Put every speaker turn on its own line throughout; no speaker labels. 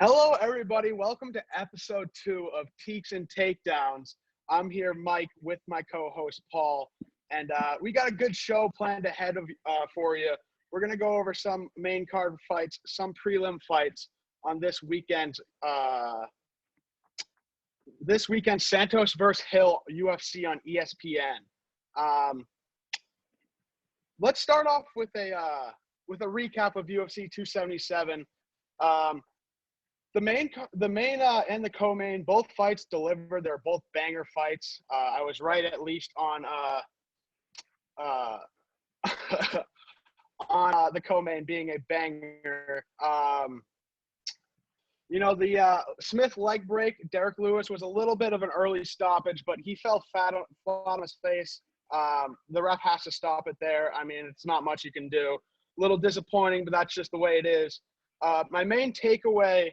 Hello, everybody. Welcome to episode 2 of Teeks and Takedowns. I'm here, Mike, with my co-host, Paul, and we got a good show planned ahead for you. We're going to go over some main card fights, some prelim fights on this weekend. Santos versus Hill, UFC on ESPN. Let's start off with a recap of UFC 277. The main and the co-main, both fights delivered. They're both banger fights. I was right at least on on the co-main being a banger. The Smith leg break, Derek Lewis was a little bit of an early stoppage, but he fell flat on his face. The ref has to stop it there. I mean, it's not much you can do. A little disappointing, but that's just the way it is. My main takeaway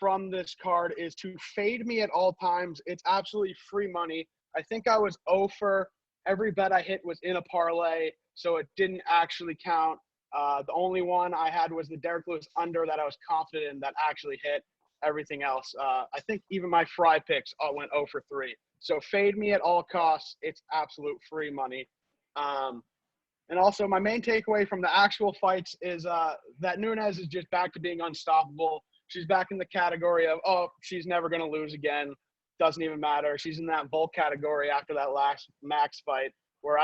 from this card is to fade me at all times. It's absolutely free money. I think I was 0 for every bet I hit was in a parlay, so it didn't actually count. The only one I had was the Derek Lewis under that I was confident in that actually hit. Everything else, I think even my fry picks all went 0 for 3. So fade me at all costs. It's absolute free money. And also my main takeaway from the actual fights is that Nunes is just back to being unstoppable. She's back in the category of, she's never going to lose again. Doesn't even matter. She's in that Volk category after that last Max fight where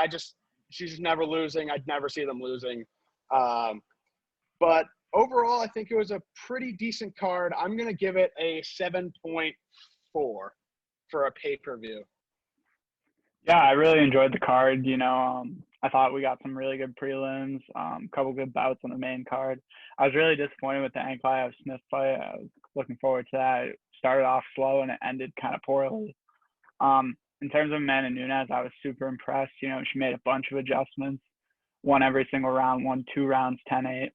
she's just never losing. I'd never see them losing. But overall, I think it was a pretty decent card. I'm going to give it a 7.4 for a pay-per-view.
Yeah, I really enjoyed the card. I thought we got some really good prelims, a couple good bouts on the main card. I was really disappointed with the Ankalaev Smith fight. I was looking forward to that. It started off slow and it ended kind of poorly. In terms of Amanda Nunes, I was super impressed. She made a bunch of adjustments, won every single round, won 2 rounds, 10-8.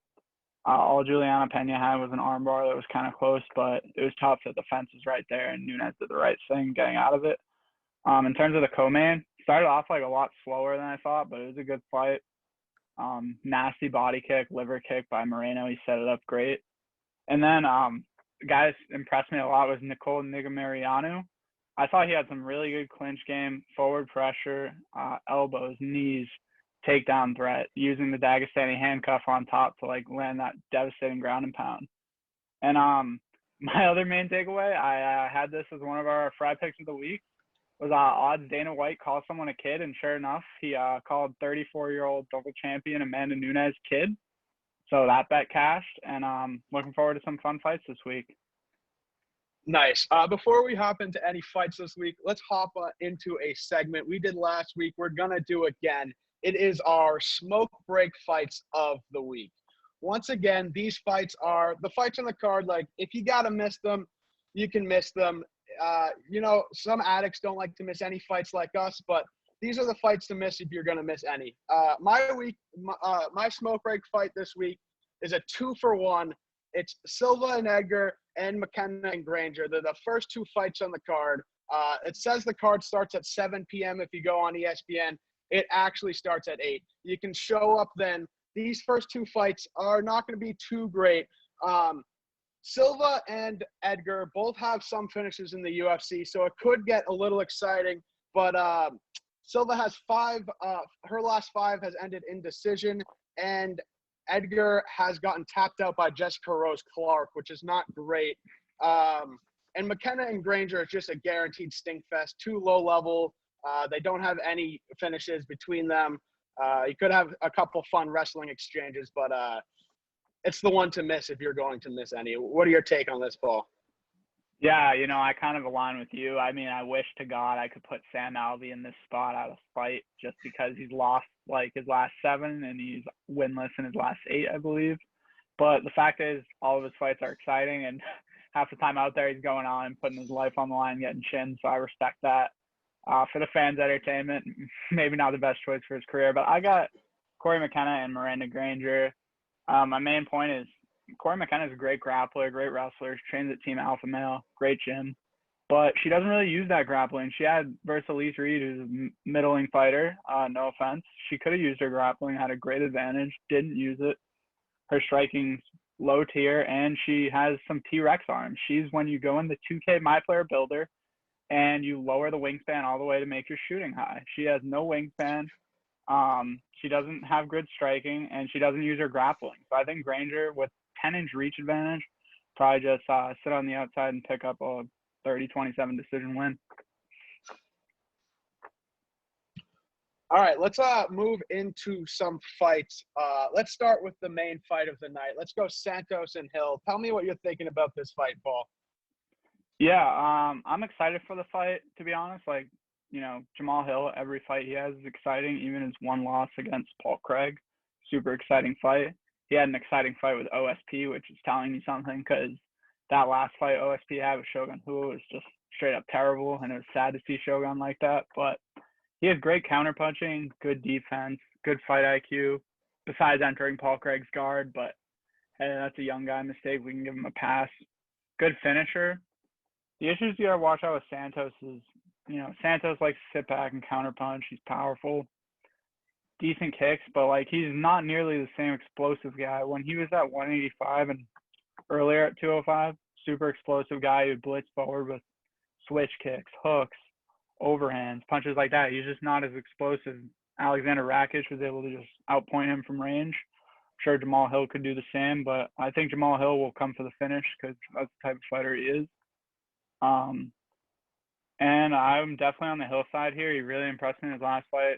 All Juliana Pena had was an armbar that was kind of close, but it was tough that the fence was right there and Nunes did the right thing getting out of it. In terms of the co-main, started off like a lot slower than I thought, but it was a good fight. Nasty body kick, liver kick by Moreno. He set it up great. And then the guy that impressed me a lot was Nicole Negumereanu. I thought he had some really good clinch game, forward pressure, elbows, knees, takedown threat, using the Dagestani handcuff on top to land that devastating ground and pound. And my other main takeaway, I had this as one of our fry picks of the week, was odds Dana White called someone a kid, and sure enough, he called 34-year-old double champion Amanda Nunes kid. So that bet cashed, and looking forward to some fun fights this week.
Nice. Before we hop into any fights this week, let's hop into a segment we did last week. We're going to do again. It is our smoke break fights of the week. Once again, these fights are the fights on the card. If you got to miss them, you can miss them. Some addicts don't like to miss any fights like us, but these are the fights to miss if you're going to miss any. My smoke break fight this week is a 2-for-1. It's Silva and Edgar and McKenna and Granger. They're the first 2 fights on the card. It says the card starts at 7 p.m. if you go on ESPN. It actually starts at 8. You can show up then. These first 2 fights are not going to be too great. Silva and Edgar both have some finishes in the UFC, so it could get a little exciting. But Silva has 5. Her last 5 has ended in decision, and Edgar has gotten tapped out by Jessica Rose Clark, which is not great. And McKenna and Granger is just a guaranteed stink fest. 2 low level. They don't have any finishes between them. You could have a couple fun wrestling exchanges, but it's the one to miss if you're going to miss any. What are your take on this, Paul?
Yeah, I kind of align with you. I mean, I wish to God I could put Sam Alvey in this spot out of spite just because he's lost his last 7 and he's winless in his last 8, I believe. But the fact is, all of his fights are exciting, and half the time out there he's going on and putting his life on the line, getting chinned, so I respect that. For the fans' entertainment, maybe not the best choice for his career, but I got Corey McKenna and Miranda Granger. My main point is Corey McKenna is a great grappler, great wrestler. She trains at Team Alpha Male, great gym. But she doesn't really use that grappling. She had versus Elise Reed, who's a middling fighter, no offense. She could have used her grappling, had a great advantage, didn't use it. Her striking's low tier, and she has some T-Rex arms. She's when you go in the 2K My Player Builder and you lower the wingspan all the way to make your shooting high. She has no wingspan. She doesn't have good striking, and she doesn't use her grappling. So I think Granger, with 10-inch reach advantage, probably just sit on the outside and pick up a 30-27 decision win.
All right, let's move into some fights. Let's start with the main fight of the night. Let's go Santos and Hill. Tell me what you're thinking about this fight, Paul.
Yeah, I'm excited for the fight, to be honest. Like, Jamal Hill, every fight he has is exciting, even his one loss against Paul Craig. Super exciting fight. He had an exciting fight with OSP, which is telling me something, because that last fight OSP had with Shogun Hu was just straight up terrible, and it was sad to see Shogun like that. But he has great counterpunching, good defense, good fight IQ, besides entering Paul Craig's guard. But hey, that's a young guy mistake. We can give him a pass. Good finisher. The issues you gotta watch out with Santos is, Santos likes to sit back and counterpunch. He's powerful, decent kicks, but like he's not nearly the same explosive guy. When he was at 185 and earlier at 205, super explosive guy who blitz forward with switch kicks, hooks, overhands, punches like that. He's just not as explosive. Alexander Rakic was able to just outpoint him from range. I'm sure Jamal Hill could do the same, but I think Jamal Hill will come for the finish because that's the type of fighter he is. And I'm definitely on the Hill side here. He really impressed me in his last fight,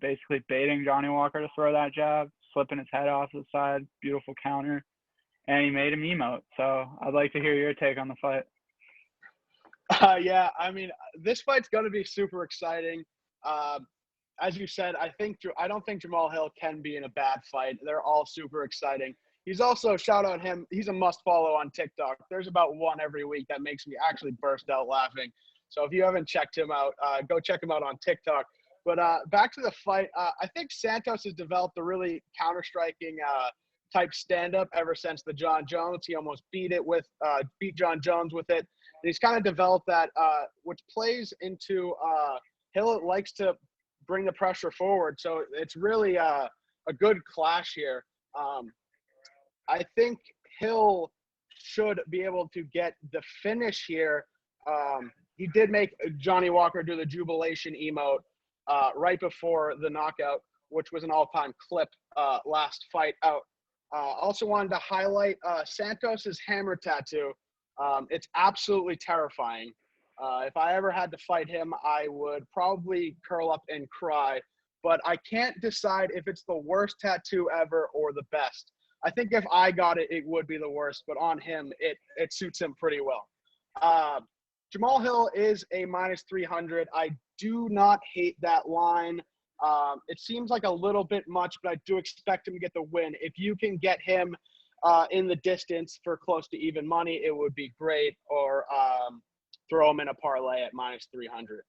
basically baiting Johnny Walker to throw that jab, slipping his head off to the side, beautiful counter, and he made him emote. So I'd like to hear your take on the fight.
Yeah, I mean, this fight's going to be super exciting. As you said, I don't think Jamal Hill can be in a bad fight. They're all super exciting. He's also, shout out him, he's a must follow on TikTok. There's about one every week that makes me actually burst out laughing. So if you haven't checked him out, go check him out on TikTok. But back to the fight, I think Santos has developed a really counter-striking type stand-up ever since the John Jones. He almost beat John Jones with it. And he's kind of developed that, which plays into Hill likes to bring the pressure forward. So it's really a good clash here. I think Hill should be able to get the finish here. He did make Johnny Walker do the jubilation emote right before the knockout, which was an all-time clip last fight out. Also wanted to highlight Santos's hammer tattoo. It's absolutely terrifying. If I ever had to fight him, I would probably curl up and cry. But I can't decide if it's the worst tattoo ever or the best. I think if I got it, it would be the worst. But on him, it suits him pretty well. Jamal Hill is a -300. I do not hate that line. It seems like a little bit much, but I do expect him to get the win. If you can get him in the distance for close to even money, it would be great. Or throw him in a parlay at -300.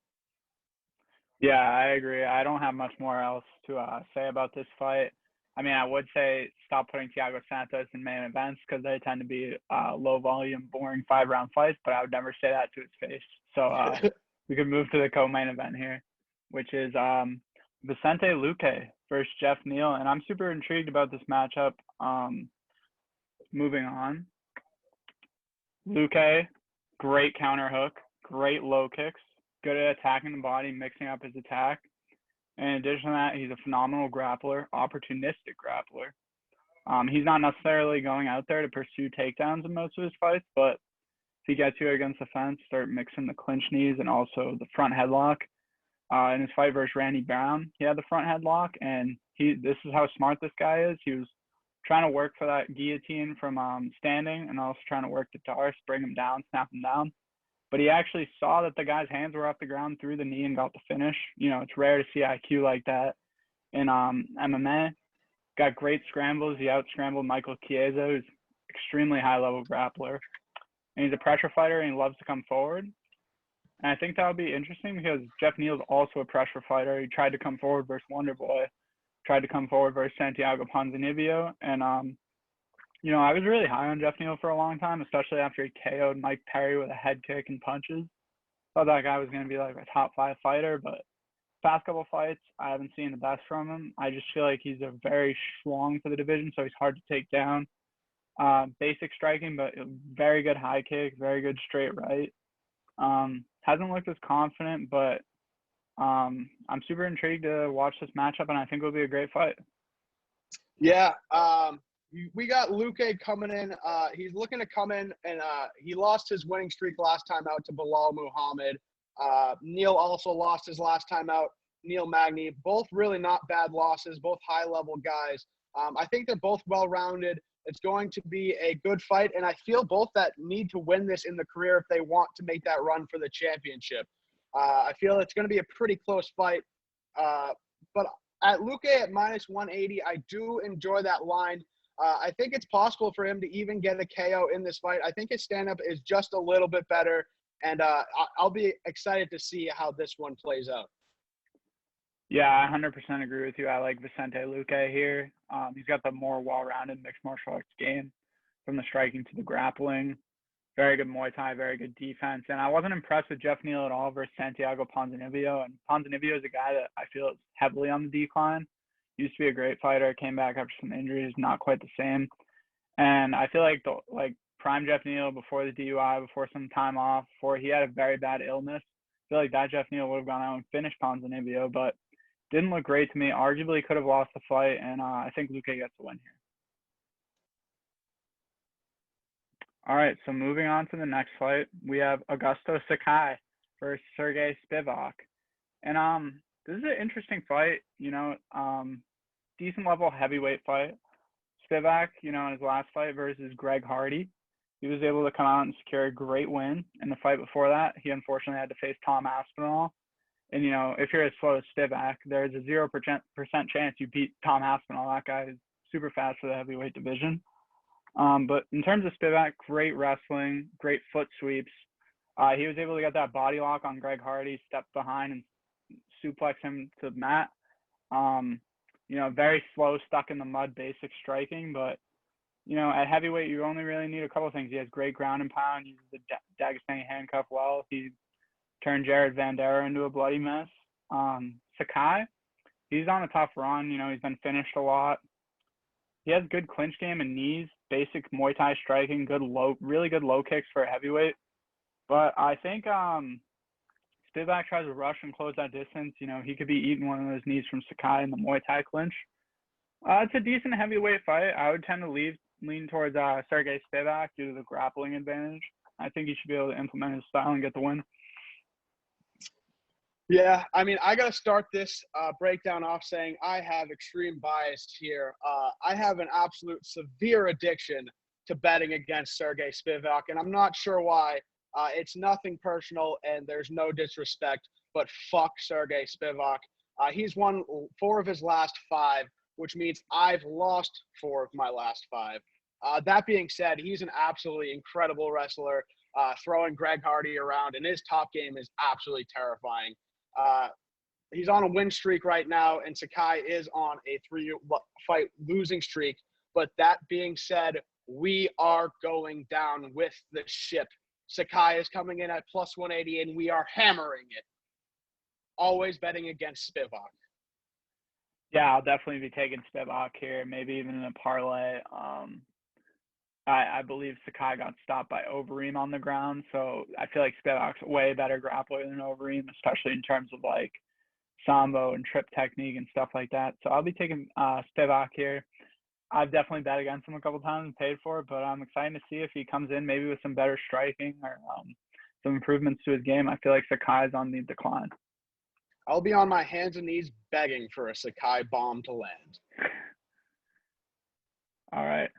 Yeah, I agree. I don't have much more else to say about this fight. I mean, I would say stop putting Thiago Santos in main events because they tend to be low volume, boring 5-round fights, but I would never say that to his face. So we could move to the co-main event here, which is Vicente Luque versus Jeff Neal. And I'm super intrigued about this matchup. Moving on. Luque, great counter hook, great low kicks, good at attacking the body, mixing up his attack. In addition to that, he's a phenomenal grappler, opportunistic grappler. He's not necessarily going out there to pursue takedowns in most of his fights, but if he gets you against the fence, start mixing the clinch knees and also the front headlock. In his fight versus Randy Brown, he had the front headlock, and this is how smart this guy is. He was trying to work for that guillotine from standing and also trying to work the Taurus, bring him down, snap him down. But he actually saw that the guy's hands were off the ground, threw the knee, and got the finish. It's rare to see IQ like that in MMA. Got great scrambles. He out-scrambled Michael Chiesa, who's extremely high-level grappler. And he's a pressure fighter, and he loves to come forward. And I think that would be interesting because Jeff Neal's also a pressure fighter. He tried to come forward versus Wonderboy, tried to come forward versus Santiago Ponzinibbio. And I was really high on Jeff Neal for a long time, especially after he KO'd Mike Perry with a head kick and punches. Thought that guy was going to be like a top 5 fighter, but past couple fights, I haven't seen the best from him. I just feel like he's a very strong for the division, so he's hard to take down. Basic striking, but very good high kick, very good straight right. Hasn't looked as confident, but I'm super intrigued to watch this matchup, and I think it'll be a great fight.
Yeah, we got Luque coming in. He's looking to come in, and he lost his winning streak last time out to Bilal Muhammad. Neil also lost his last time out. Neil Magny, both really not bad losses, both high-level guys. I think they're both well-rounded. It's going to be a good fight, and I feel both that need to win this in the career if they want to make that run for the championship. I feel it's going to be a pretty close fight, but at Luque at minus 180, I do enjoy that line. I think it's possible for him to even get a KO in this fight. I think his stand-up is just a little bit better, and I'll be excited to see how this one plays out.
Yeah, I 100% agree with you. I like Vicente Luque here. He's got the more well-rounded mixed martial arts game, from the striking to the grappling. Very good Muay Thai, very good defense. And I wasn't impressed with Jeff Neal at all versus Santiago Ponzinibbio. And Ponzinibbio is a guy that I feel is heavily on the decline. Used to be a great fighter, came back after some injuries, not quite the same. And I feel like prime Jeff Neal before the DUI, before some time off, before he had a very bad illness, I feel like that Jeff Neal would have gone out and finished Ponzinibbio, but didn't look great to me. Arguably could have lost the fight, and I think Luque gets the win here. All right, so moving on to the next fight, we have Augusto Sakai versus Sergey Spivak. And this is an interesting fight, decent level heavyweight fight. Spivak, in his last fight versus Greg Hardy, he was able to come out and secure a great win. In the fight before that, he unfortunately had to face Tom Aspinall. And, if you're as slow as Spivak, there's a 0% chance you beat Tom Aspinall. That guy is super fast for the heavyweight division. But in terms of Spivak, great wrestling, great foot sweeps. He was able to get that body lock on Greg Hardy, step behind and suplex him to the mat. Very slow, stuck in the mud, basic striking. But, at heavyweight, you only really need a couple of things. He has great ground and pound, uses the Dagestani handcuff well. He turned Jared Vandera into a bloody mess. Sakai, he's on a tough run. He's been finished a lot. He has good clinch game and knees, basic Muay Thai striking, really good low kicks for a heavyweight. But I think Spivak tries to rush and close that distance. He could be eating one of those knees from Sakai in the Muay Thai clinch. It's a decent heavyweight fight. I would tend to lean towards Sergey Spivak due to the grappling advantage. I think he should be able to implement his style and get the win.
Yeah, I got to start this breakdown off saying I have extreme bias here. I have an absolute severe addiction to betting against Sergey Spivak, and I'm not sure why. It's nothing personal, and there's no disrespect, but fuck Sergey Spivak. He's won 4 of his last 5, which means I've lost 4 of my last 5. That being said, he's an absolutely incredible wrestler, throwing Greg Hardy around, and his top game is absolutely terrifying. He's on a win streak right now, and Sakai is on a 3-fight losing streak. But that being said, we are going down with the ship. Sakai is coming in at plus 180, and we are hammering it. Always betting against Spivak.
Yeah, I'll definitely be taking Spivak here, maybe even in a parlay. I believe Sakai got stopped by Overeem on the ground, so I feel like Spivak's a way better grappler than Overeem, especially in terms of like sambo and trip technique and stuff like that. So I'll be taking Spivak here. I've definitely bet against him a couple times and paid for it, but I'm excited to see if he comes in maybe with some better striking or some improvements to his game. I feel like Sakai's on the decline.
I'll be on my hands and knees begging for a Sakai bomb to land.
All right.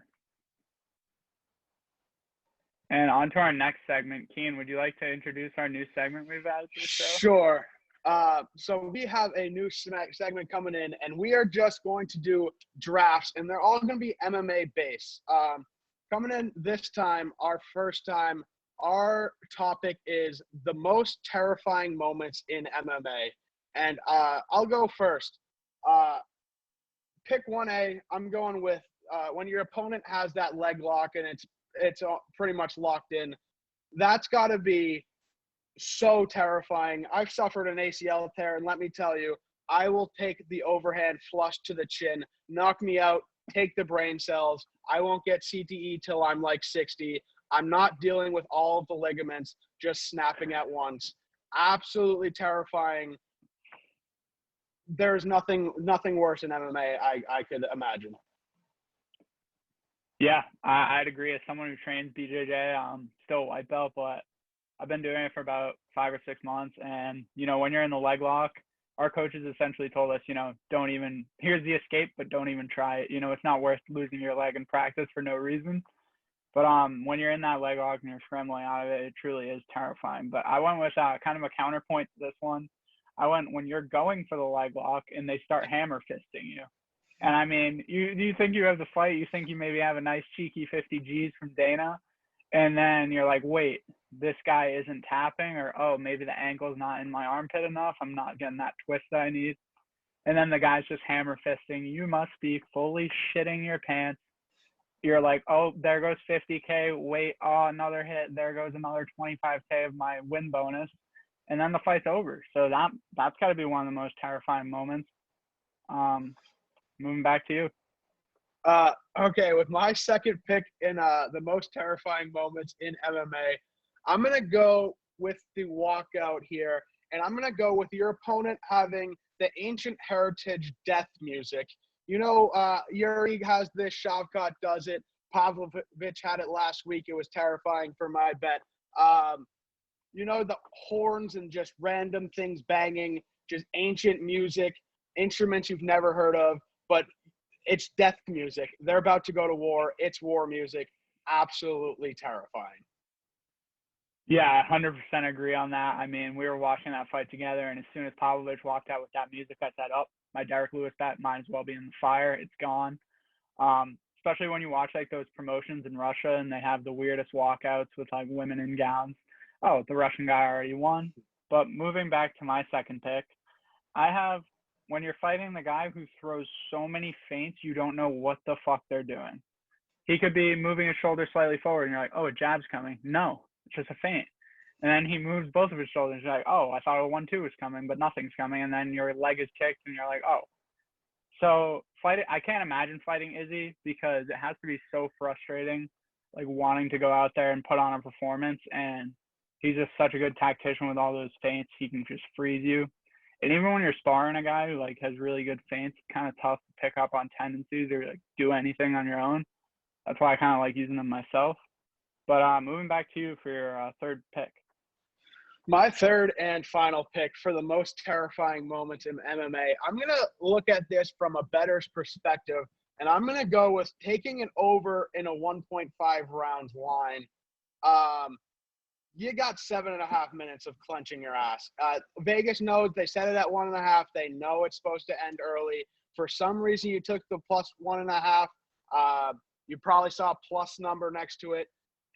And on to our next segment. Keen, would you like to introduce our new segment we've added to the show?
Sure. So we have a new segment coming in, and we are just going to do drafts, and they're all going to be MMA based. Coming in this time, our first time, our topic is the most terrifying moments in MMA. And I'll go first. Pick 1A. I'm going with when your opponent has that leg lock and it's pretty much locked in. That's got to be so terrifying. I've suffered an ACL tear, and let me tell you, I will take the overhand flush to the chin, knock me out, take the brain cells. I won't get CTE till I'm like 60. I'm not dealing with all of the ligaments just snapping at once. Absolutely terrifying. There's nothing worse in MMA I could imagine.
Yeah, I'd agree. As someone who trains BJJ, still a white belt, but I've been doing it for about 5 or 6 months. And, when you're in the leg lock, our coaches essentially told us, don't even, here's the escape, but don't even try it. It's not worth losing your leg in practice for no reason. But when you're in that leg lock and you're scrambling out of it, it truly is terrifying. But I went with kind of a counterpoint to this one. I went when you're going for the leg lock and they start hammer fisting you. And I mean, you think you have the fight, you think you maybe have a nice cheeky 50 G's from Dana, and then you're like, wait, this guy isn't tapping, or oh, maybe the ankle's not in my armpit enough. I'm not getting that twist that I need. And then the guy's just hammer fisting. You must be fully shitting your pants. You're like, oh, there goes 50K. Wait, oh, another hit. There goes another 25K of my win bonus. And then the fight's over. So that's got to be one of the most terrifying moments. Moving back to you.
Okay, with my second pick in the most terrifying moments in MMA, I'm going to go with the walkout here, and I'm going to go with your opponent having the ancient heritage death music. Yuri has this, Shavkat does it, Pavlovich had it last week. It was terrifying for my bet. The horns and just random things banging, just ancient music, instruments you've never heard of, but it's death music. They're about to go to war. It's war music. Absolutely terrifying.
Yeah, 100% agree on that. I mean, we were watching that fight together, and as soon as Pavlovich walked out with that music, I said, oh, my Derek Lewis bet might as well be in the fire. It's gone. Especially when you watch like those promotions in Russia and they have the weirdest walkouts with like women in gowns. Oh, the Russian guy already won. But moving back to my second pick, I have when you're fighting the guy who throws so many feints, you don't know what the fuck they're doing. He could be moving his shoulder slightly forward, and you're like, oh, a jab's coming. No, it's just a feint. And then he moves both of his shoulders. You're like, oh, I thought a 1-2 was coming, but nothing's coming. And then your leg is kicked, and you're like, oh. So I can't imagine fighting Izzy because it has to be so frustrating, like wanting to go out there and put on a performance. And he's just such a good tactician with all those feints. He can just freeze you. And even when you're sparring a guy who like has really good feints, it's kind of tough to pick up on tendencies or like do anything on your own. That's why I kind of like using them myself. But moving back to you for your third pick.
My third and final pick for the most terrifying moments in MMA, I'm going to look at this from a bettor's perspective, and I'm going to go with taking it over in a 1.5 rounds line. You got 7.5 minutes of clenching your ass. Vegas knows they set it at 1.5. They know it's supposed to end early. For some reason, you took the plus 1.5. You probably saw a plus number next to it.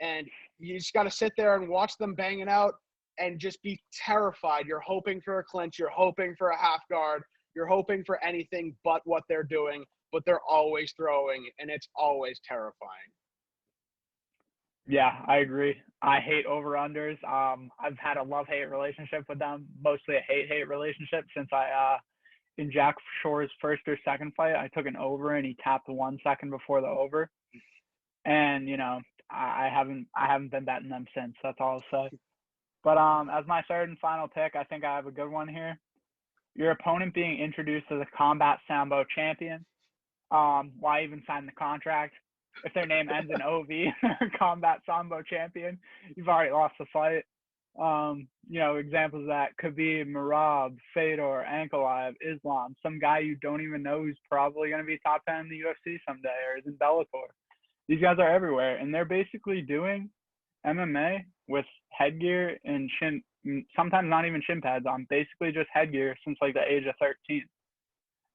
And you just got to sit there and watch them bang it out and just be terrified. You're hoping for a clinch. You're hoping for a half guard. You're hoping for anything but what they're doing. But they're always throwing, and it's always terrifying.
Yeah, I agree. I hate over-unders. I've had a love-hate relationship with them, mostly a hate-hate relationship since in Jack Shore's first or second fight, I took an over and he tapped 1 second before the over. And, I haven't been betting them since. That's all I'll say. But as my third and final pick, I think I have a good one here. Your opponent being introduced as a combat sambo champion. Why even sign the contract? If their name ends in OV, combat sambo champion, you've already lost the fight. Examples of that could be Marab, Fedor, Ankalaev, Islam, some guy you don't even know who's probably going to be top 10 in the UFC someday or is in Bellator. These guys are everywhere, and they're basically doing MMA with headgear and sometimes not even shin pads on, basically just headgear since like the age of 13.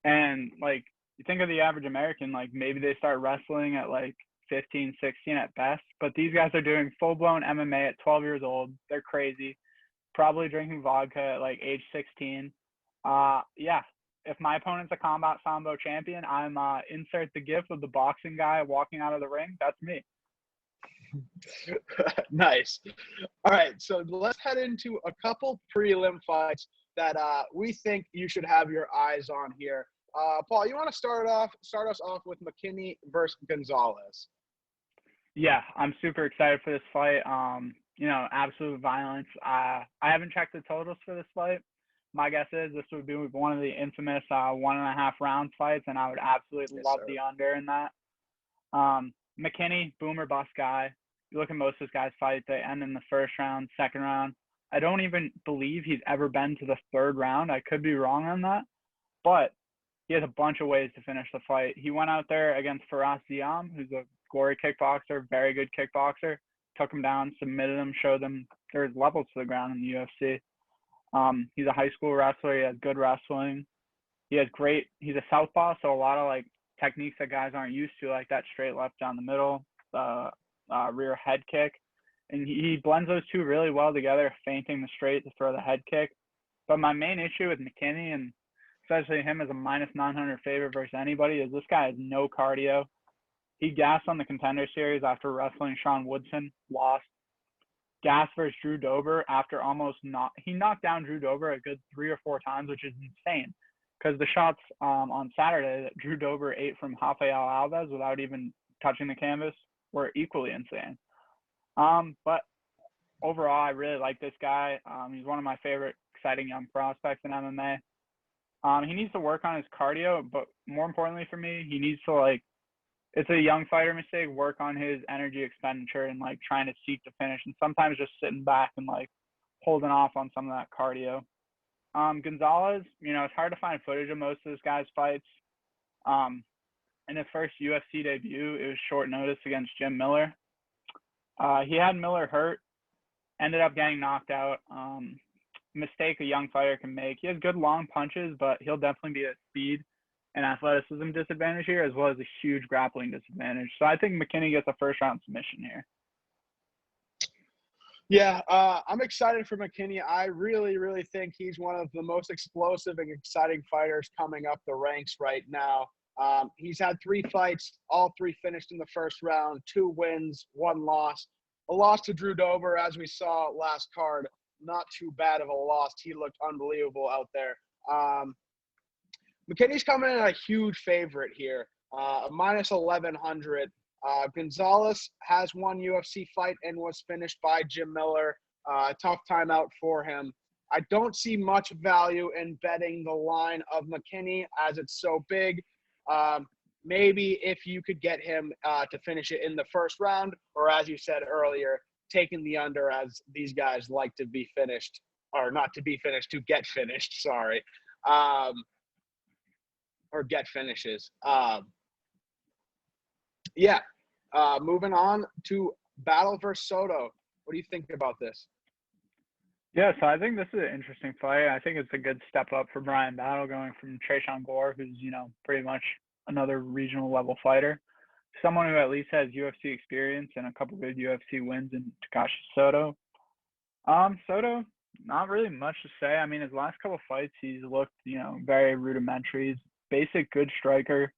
And like, you think of the average American, like maybe they start wrestling at like 15, 16 at best, but these guys are doing full-blown MMA at 12 years old. They're crazy. Probably drinking vodka at like age 16. Yeah, if my opponent's a combat sambo champion, I'm insert the gif of the boxing guy walking out of the ring. That's me.
Nice. All right, so let's head into a couple prelim fights that we think you should have your eyes on here. Paul, you want to start us off with McKinney versus Gonzalez?
Yeah, I'm super excited for this fight. Absolute violence. I haven't checked the totals for this fight. My guess is this would be one of the infamous 1.5 round fights, and I would absolutely
Yes,
love
sir.
the under in that. McKinney, boomer bust guy. You look at most of his guys' fights, they end in the first round, second round. I don't even believe he's ever been to the third round. I could be wrong on that, but he has a bunch of ways to finish the fight. He went out there against Faraz Ziam, who's a gory kickboxer, very good kickboxer, took him down, submitted him, showed them there's levels to the ground in the UFC. He's a high school wrestler. He has good wrestling. He's a southpaw, so a lot of like techniques that guys aren't used to, like that straight left down the middle, the rear head kick. And he blends those two really well together, feinting the straight to throw the head kick. But my main issue with McKinney, and especially him as a minus 900 favorite versus anybody, is this guy has no cardio. He gassed on the Contender Series after wrestling Sean Woodson, lost. Gassed versus Drew Dober after he knocked down Drew Dober a good 3 or 4 times, which is insane. Because the shots on Saturday that Drew Dober ate from Rafael Alves without even touching the canvas were equally insane. But overall, I really like this guy. He's one of my favorite exciting young prospects in MMA. He needs to work on his cardio, but more importantly for me, he needs to it's a young fighter mistake, work on his energy expenditure and trying to seek to finish, and sometimes just sitting back and holding off on some of that cardio. Gonzalez, it's hard to find footage of most of this guy's fights. In his first UFC debut, it was short notice against Jim Miller. He had Miller hurt, ended up getting knocked out. Mistake a young fighter can make. He has good long punches, but he'll definitely be at speed and athleticism disadvantage here, as well as a huge grappling disadvantage. So I think McKinney gets a first round submission here.
Yeah, I'm excited for McKinney. I really, really think he's one of the most explosive and exciting fighters coming up the ranks right now. He's had 3 fights, all 3 finished in the first round, 2 wins, 1 loss. A loss to Drew Dober, as we saw last card, not too bad of a loss. He looked unbelievable out there. McKinney's coming in a huge favorite here, minus 1,100. Gonzalez has one UFC fight and was finished by Jim Miller. Tough time out for him. I don't see much value in betting the line of McKinney as it's so big. Maybe if you could get him to finish it in the first round, or as you said earlier, taking the under, as these guys like to be finished, or not to be finished, to get finished, sorry. Or get finishes. Moving on to Battle versus Soto. What do you think about this?
Yeah, so I think this is an interesting fight. I think it's a good step up for Brian Battle, going from Tresean Gore, who's, pretty much another regional level fighter, someone who at least has UFC experience and a couple good UFC wins in Takashi Soto. Soto, not really much to say. I mean, his last couple fights, he's looked, very rudimentary. He's basic, good striker,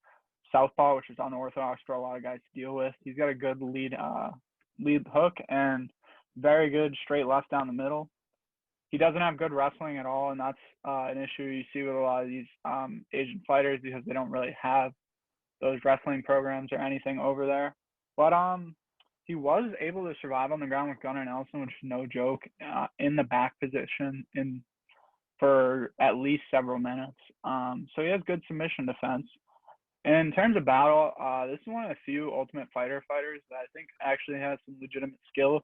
southpaw, which is unorthodox for a lot of guys to deal with. He's got a good lead hook and very good straight left down the middle. He doesn't have good wrestling at all, and that's an issue you see with a lot of these Asian fighters, because they don't really have those wrestling programs or anything over there. But he was able to survive on the ground with Gunnar Nelson, which is no joke, in the back position for at least several minutes. So he has good submission defense. And in terms of Battle, this is one of the few Ultimate Fighter fighters that I think actually has some legitimate skill.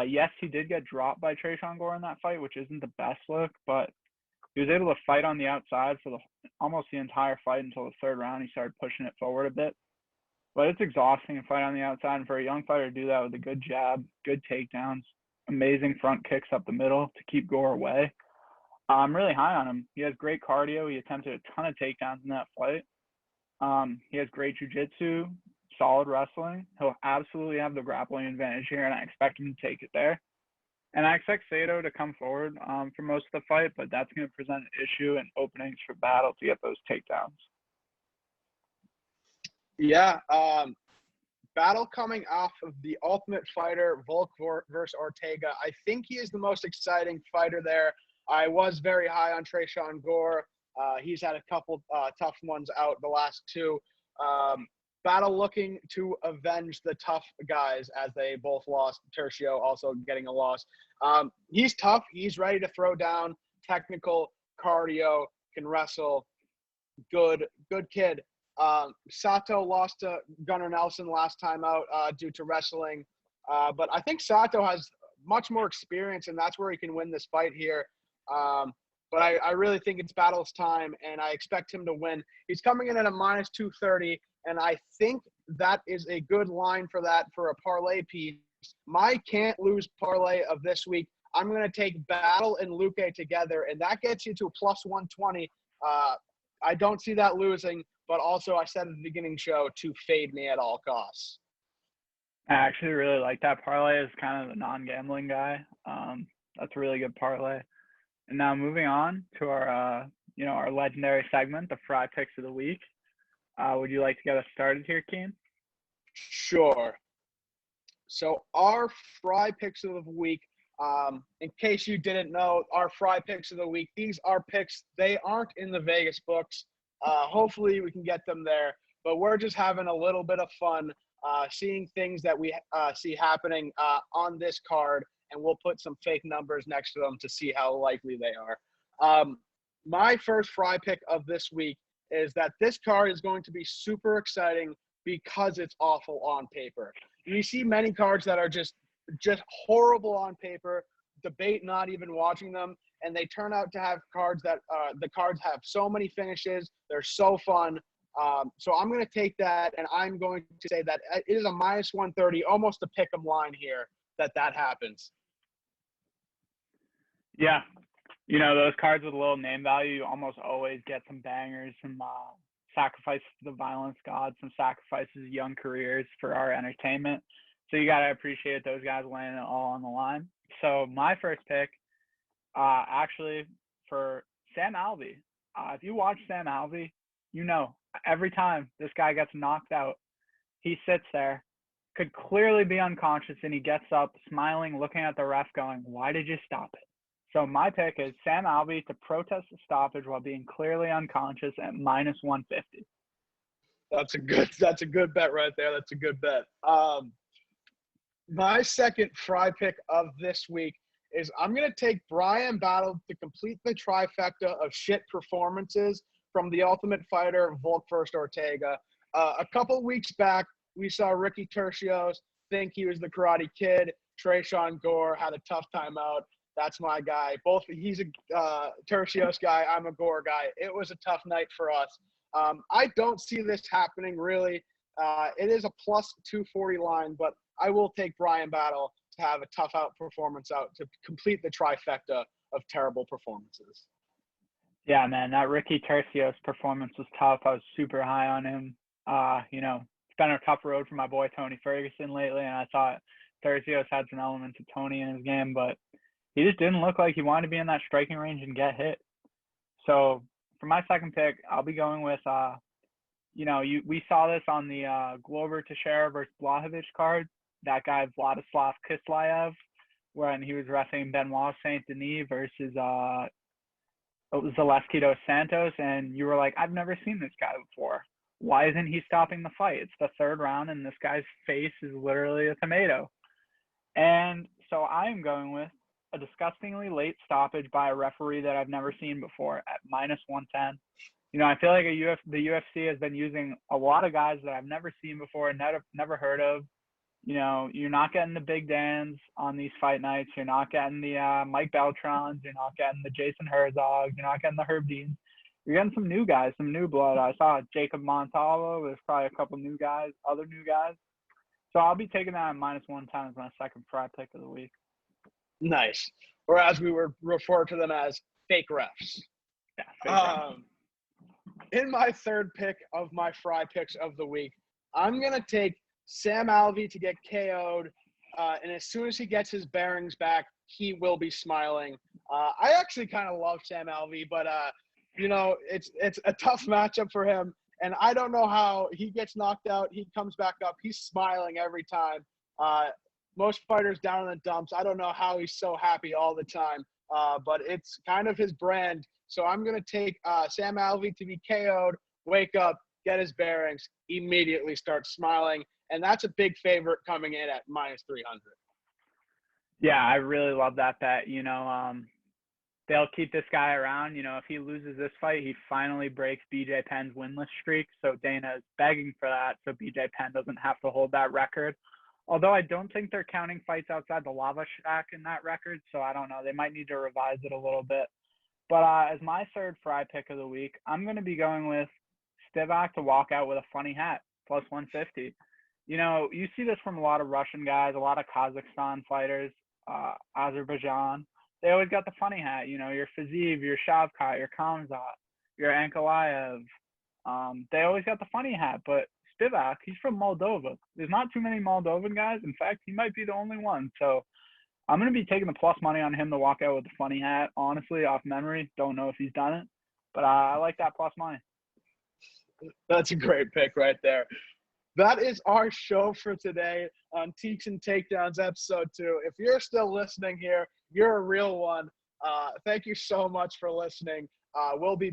Yes, he did get dropped by Tresean Gore in that fight, which isn't the best look, but he was able to fight on the outside for almost the entire fight until the third round. He started pushing it forward a bit. But it's exhausting to fight on the outside, and for a young fighter to do that with a good jab, good takedowns, amazing front kicks up the middle to keep Gore away. I'm really high on him. He has great cardio. He attempted a ton of takedowns in that fight. He has great jiu-jitsu, solid wrestling. He'll absolutely have the grappling advantage here, and I expect him to take it there. And I expect Sato to come forward for most of the fight, but that's going to present an issue and openings for Battle to get those takedowns.
Yeah, Battle coming off of the Ultimate Fighter, Volk versus Ortega. I think he is the most exciting fighter there. I was very high on Tresean Gore. He's had a couple tough ones out the last two. Battle looking to avenge the tough guys as they both lost. Tercio also getting a loss. He's tough. He's ready to throw down. Technical, cardio, can wrestle. Good kid. Sato lost to Gunnar Nelson last time out due to wrestling. But I think Sato has much more experience, and that's where he can win this fight here. But I really think it's Battle's time, and I expect him to win. He's coming in at a minus 230, and I think that is a good line for that for a parlay piece. My can't lose parlay of this week, I'm going to take Battle and Luque together, and that gets you to a plus 120. I don't see that losing, but also I said at the beginning show to fade me at all costs.
I actually really like that parlay as kind of a non-gambling guy. That's a really good parlay. And now moving on to our, our legendary segment, the Fry Picks of the Week. Would you like to get us started here, Keen?
Sure. So our Fry Picks of the Week, in case you didn't know, our Fry Picks of the Week, these are picks. They aren't in the Vegas books. Hopefully we can get them there. But we're just having a little bit of fun seeing things that we see happening on this card, and we'll put some fake numbers next to them to see how likely they are. My first Fry pick of this week is that this card is going to be super exciting because it's awful on paper. You see many cards that are just horrible on paper, debate not even watching them, and they turn out to have cards that the cards have so many finishes. They're so fun. So I'm going to take that, and I'm going to say that it is a minus 130, almost a pick 'em line here, that happens.
Yeah. Those cards with a little name value, you almost always get some bangers, some sacrifices to the violence gods, some sacrifices young careers for our entertainment. So you got to appreciate those guys laying it all on the line. So my first pick, actually, for Sam Alvey. If you watch Sam Alvey, every time this guy gets knocked out, he sits there, could clearly be unconscious, and he gets up, smiling, looking at the ref, going, "Why did you stop it?" So my pick is Sam Alvey to protest the stoppage while being clearly unconscious at minus 150.
That's a good bet right there. That's a good bet. My second Fry pick of this week is I'm going to take Brian Battle to complete the trifecta of shit performances from The Ultimate Fighter, Volk First Ortega. A couple weeks back, we saw Ricky Tercios think he was the Karate Kid. Trayshawn Gore had a tough time out. That's my guy. He's a Tercios guy. I'm a Gore guy. It was a tough night for us. I don't see this happening, really. It is a plus 240 line, but I will take Brian Battle to have a tough out performance out to complete the trifecta of terrible performances.
Yeah, man, that Ricky Tercios performance was tough. I was super high on him. It's been a tough road for my boy Tony Ferguson lately, and I thought Tercios had some elements of Tony in his game, but he just didn't look like he wanted to be in that striking range and get hit. So for my second pick, I'll be going with, we saw this on the Glover Teixeira versus Blachowicz card. That guy, Vladislav Kislyev, when he was wrestling Benoit Saint Denis versus Zaleski dos Santos, and you were like, I've never seen this guy before. Why isn't he stopping the fight? It's the third round, and this guy's face is literally a tomato. And so I am going with a disgustingly late stoppage by a referee that I've never seen before at minus 110. I feel like the UFC has been using a lot of guys that I've never seen before and never heard of. You're not getting the Big Dans on these fight nights. You're not getting the Mike Beltrons. You're not getting the Jason Herzogs. You're not getting the Herb Deans. You're getting some new guys, some new blood. I saw Jacob Montalvo. There's probably a couple new guys, other new guys. So I'll be taking that at minus 110 as my second Fry pick of the week.
Nice. Or as we were referred to them as, fake refs.
Yeah, fake refs.
In my third pick of my Fry picks of the week, I'm going to take Sam Alvey to get KO'd, and as soon as he gets his bearings back, he will be smiling. I actually kind of love Sam Alvey, but it's a tough matchup for him, and I don't know how he gets knocked out. He comes back up. He's smiling every time. most fighters down in the dumps. I don't know how he's so happy all the time, but it's kind of his brand. So I'm going to take Sam Alvey to be KO'd, wake up, get his bearings, immediately start smiling. And that's a big favorite coming in at minus 300.
Yeah, I really love that bet. They'll keep this guy around. If he loses this fight, he finally breaks BJ Penn's winless streak. So Dana is begging for that so BJ Penn doesn't have to hold that record. Although I don't think they're counting fights outside the Lava Shack in that record, so I don't know. They might need to revise it a little bit. But as my third fry pick of the week, I'm going to be going with Spivak to walk out with a funny hat, plus 150. You see this from a lot of Russian guys, a lot of Kazakhstan fighters, Azerbaijan. They always got the funny hat. Your Fiziev, your Shavkat, your Kamzat, your Ankalaev. They always got the funny hat. But Spivak, he's from Moldova. There's not too many Moldovan guys. In fact, he might be the only one. So I'm going to be taking the plus money on him to walk out with the funny hat. Honestly, off memory, don't know if he's done it. But I like that plus money.
That's a great pick right there. That is our show for today on Teeks and Takedowns episode 2. If you're still listening here, you're a real one. Thank you so much for listening. We'll be